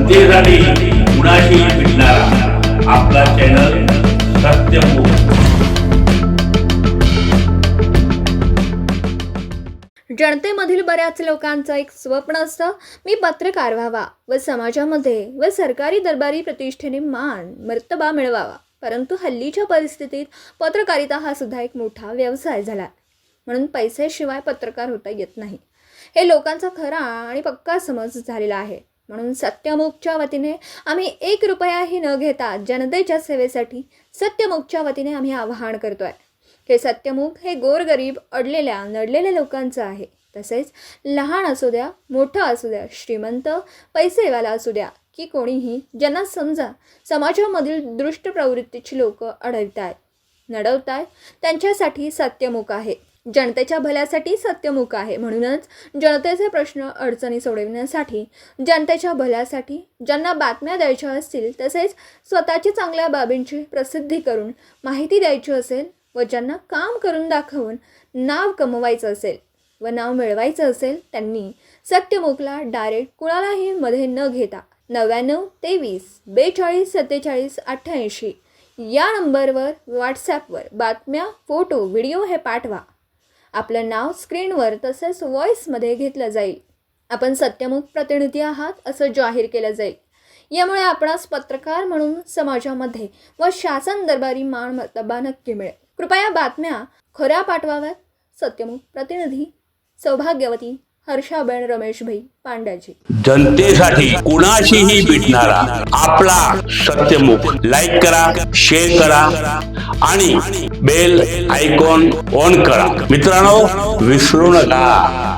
जनतेसाठी कुणाशी भेटणारा आपला चॅनल सत्यमुख। जनतेमधील बऱ्याच लोकांचं एक स्वप्न असतं, मी पत्रकार व्हावा व समाजामध्ये व सरकारी दरबारी प्रतिष्ठेने मान मर्तबा मिळवावा। परंतु हल्लीच्या परिस्थितीत पत्रकारिता हा सुद्धा एक मोठा व्यवसाय झाला, म्हणून पैशाशिवाय पत्रकार होता येत नाही, हे लोकांचा खरा आणि पक्का समज झालेला आहे। म्हणून सत्यमुखच्या वतीने आम्ही 1 रुपयाही न घेता जनतेच्या सेवेसाठी सत्यमुखच्या वतीने आम्ही आवाहन करतोय। हे सत्यमुख हे गोरगरीब अडलेल्या नडलेल्या लोकांचं आहे। तसेच लहान असू द्या मोठा असू द्या, श्रीमंत पैसेवाला असू द्या की कोणीही, ज्यांना समजा समाजामधील दुष्ट प्रवृत्तीची लोक नडवताय त्यांच्यासाठी सत्यमुख आहे। जनतेच्या भल्यासाठी सत्यमुख आहे। म्हणूनच जनतेचे प्रश्न अडचणी सोडविण्यासाठी, जनतेच्या भल्यासाठी ज्यांना बातम्या द्यायच्या असतील, तसेच स्वतःची चांगल्या बाबींची प्रसिद्धी करून माहिती द्यायची असेल व ज्यांना काम करून दाखवून नाव कमवायचं असेल व नाव मिळवायचं असेल, त्यांनी सत्यमुखला डायरेक्ट कुणालाही मध्ये न घेता 99 23 42 47 88 या नंबरवर व्हॉट्सॲपवर बातम्या, फोटो, व्हिडिओ हे पाठवा। आपलं नाव स्क्रीनवर तसेच व्हॉईसमध्ये घेतलं जाईल। आपण सत्यमुख प्रतिनिधी आहात असं जाहीर केलं जाईल। यामुळे आपणास पत्रकार म्हणून समाजामध्ये व शासन दरबारी मान मर्तबा नक्की मिळेल। कृपया बातम्या खऱ्या पाठवाव्यात। सत्यमुख प्रतिनिधी सौभाग्यवती हर्षाबेन रमेशभाई पांड्याजी। जनतेसाठी कुणाशीही भेटणारा आपला सत्यमुख। लाईक करा, शेअर करा आणि बेल आयकॉन ऑन करा। मित्रांनो, विसरू नका।